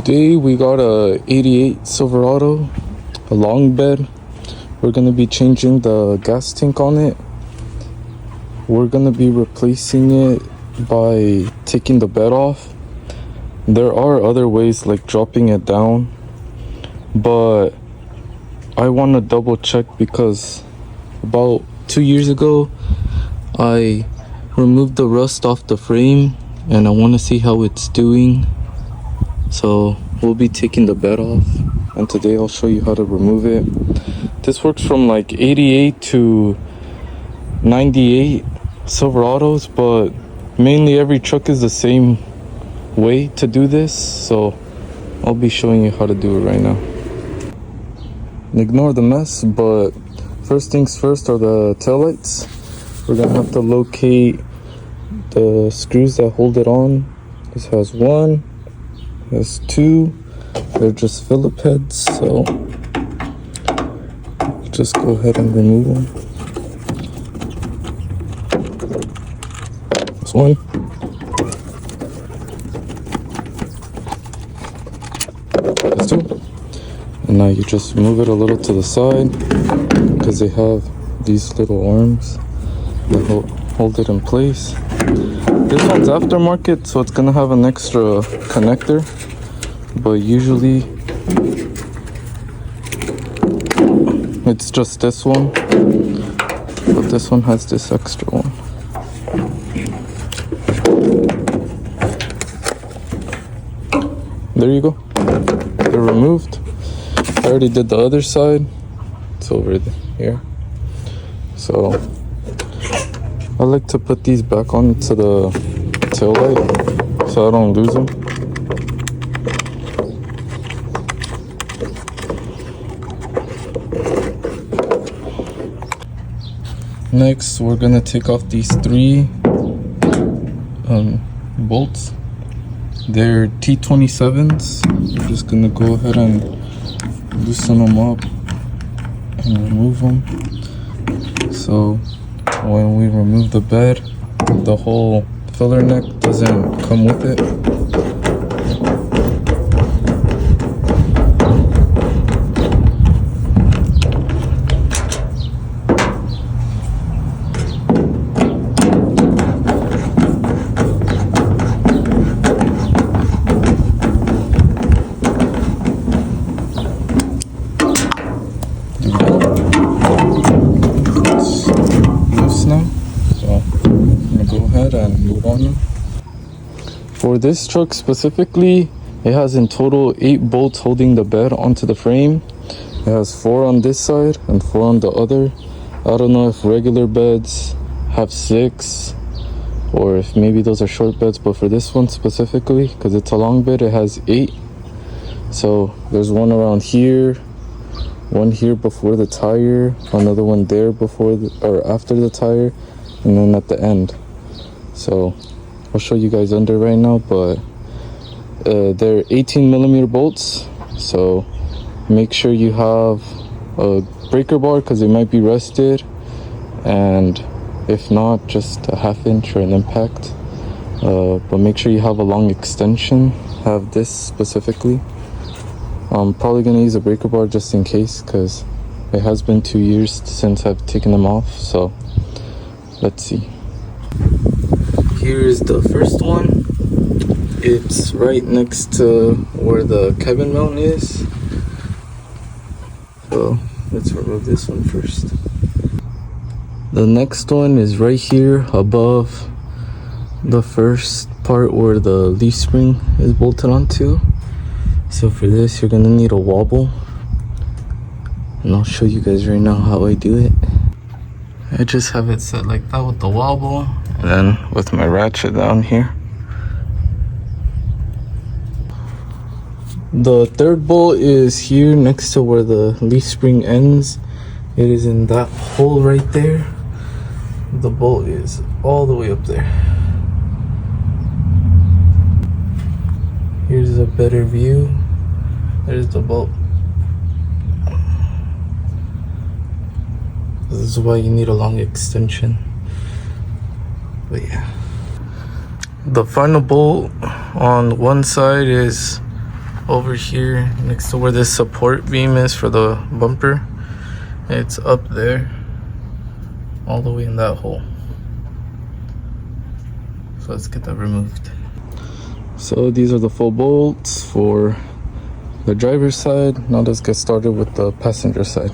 Today we got a 88 Silverado, a long bed. We're gonna be changing the gas tank on it. We're gonna be replacing it by taking the bed off. There are other ways like dropping it down, but I want to double check because about 2 years ago I removed the rust off the frame and I want to see how it's doing. So we'll be taking the bed off, and today I'll show you how to remove it. This works from like 88 to 98 Silverados, but mainly every truck is the same way to do this, so I'll be showing you how to do it right now. Ignore the mess, but first things first are the taillights. We're gonna have to locate the screws that hold it on. This has one, has two. They're just Phillip heads, so just go ahead and remove them. This one. This two. And now you just move it a little to the side because they have these little arms that hold it in place. This one's aftermarket, so it's gonna have an extra connector, but usually it's just this one, but this one has this extra one. There you go, they're removed. I already did the other side, it's over here. So I like to put these back onto the tail light so I don't lose them. Next, we're gonna take off these three bolts. They're T27s. We're just gonna go ahead and loosen them up and remove them. So when we remove the bed, the whole filler neck doesn't come with it. For this truck specifically, it has in total 8 bolts holding the bed onto the frame. It has 4 on this side and 4 on the other. I don't know if regular beds have 6 or if maybe those are short beds, but for this one specifically, because it's a long bed, it has 8. So there's one around here, one here before the tire, another one there before or after the tire, and then at the end. So I'll show you guys under right now, but they're 18mm bolts, so make sure you have a breaker bar because they might be rusted, and if not, just a 1/2 inch or an impact. But make sure you have a long extension. Have this specifically. I'm probably gonna use a breaker bar just in case because it has been 2 years since I've taken them off, so let's see. Here is the first one. It's right next to where the cabin mount is. So let's remove this one first. The next one is right here above the first part where the leaf spring is bolted onto. So for this, you're gonna need a wobble, and I'll show you guys right now how I do it. I just have it set like that with the wobble, and then with my ratchet down here. The third bolt is here next to where the leaf spring ends. It is in that hole right there. The bolt is all the way up there. Here's a better view. There's the bolt. This is why you need a long extension. But yeah. The final bolt on one side is over here next to where this support beam is for the bumper. It's up there, all the way in that hole. So let's get that removed. So these are the full bolts for the driver's side. Now let's get started with the passenger side.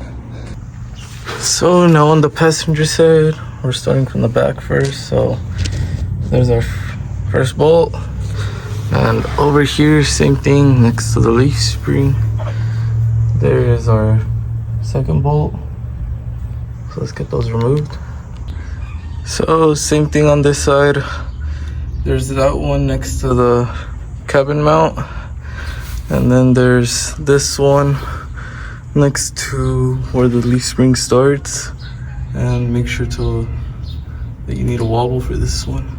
So now on the passenger side, we're starting from the back first. So there's our first bolt, and over here, same thing, next to the leaf spring, there is our second bolt. So let's get those removed. So same thing on this side, there's that one next to the cabin mount, and then there's this one next to where the leaf spring starts. And make sure that you need a wobble for this one.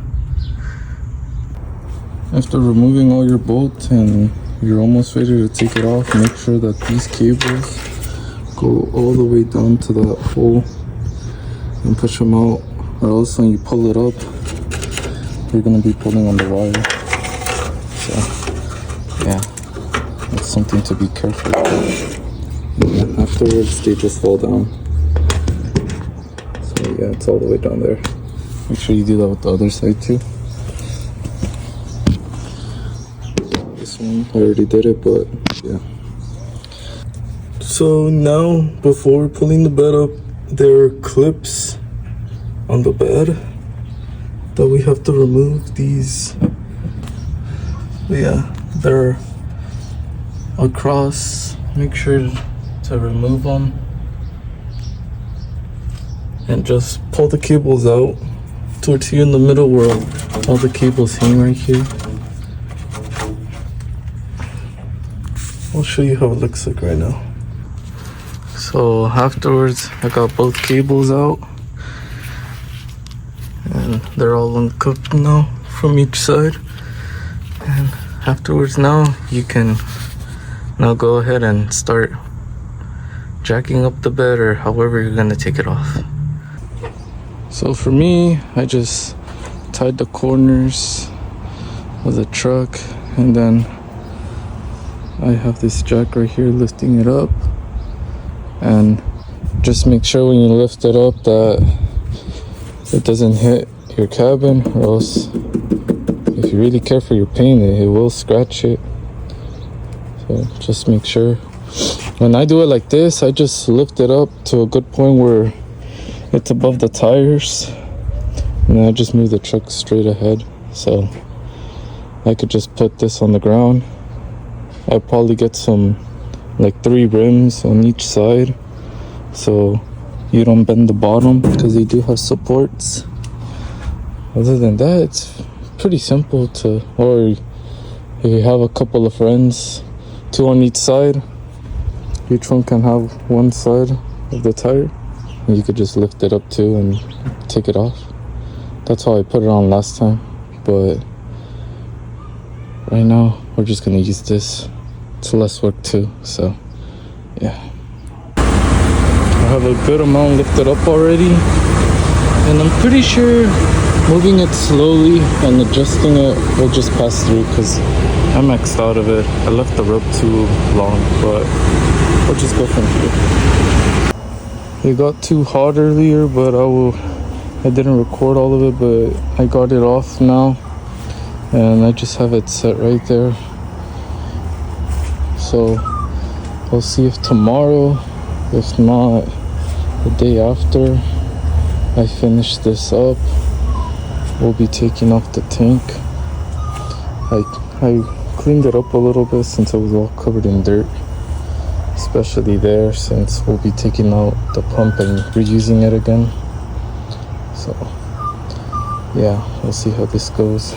After removing all your bolts and you're almost ready to take it off, make sure that these cables go all the way down to that hole and push them out, or else when you pull it up, you're gonna be pulling on the wire. So yeah, that's something to be careful with. Yeah, afterwards they just fall down. So yeah, it's all the way down there. Make sure you do that with the other side too. This one, I already did it, but yeah. So now, before pulling the bed up, there are clips on the bed that we have to remove. These, yeah, they're across. Make sure to remove them and just pull the cables out towards here in the middle where all the cables hang right here. I'll show you how it looks like right now. So afterwards, I got both cables out and they're all uncooked now from each side. And afterwards, now you can now go ahead and start jacking up the bed, or however you're gonna take it off. So for me, I just tied the corners of the truck, and then I have this jack right here lifting it up. And just make sure when you lift it up that it doesn't hit your cabin, or else if you're really careful, you're painting it, it will scratch it. So just make sure. When I do it like this, I just lift it up to a good point where it's above the tires, and then I just move the truck straight ahead. So I could just put this on the ground. I'll probably get some, like 3 rims on each side, so you don't bend the bottom, because they do have supports. Other than that, it's pretty simple to, or if you have a couple of friends, 2 on each side, each one can have one side of the tire, and you could just lift it up too and take it off. That's how I put it on last time, but right now we're just gonna use this. It's less work too, so yeah. I have a good amount lifted up already, and I'm pretty sure moving it slowly and adjusting it will just pass through, because I maxed out of it. I left the rope too long, but we'll just go from here. It got too hot earlier, but I didn't record all of it, but I got it off now, and I just have it set right there. So we'll see if tomorrow, if not the day after I finish this up, we'll be taking off the tank. I cleaned it up a little bit since it was all covered in dirt, especially there, since we'll be taking out the pump and reusing it again. So yeah, we'll see how this goes.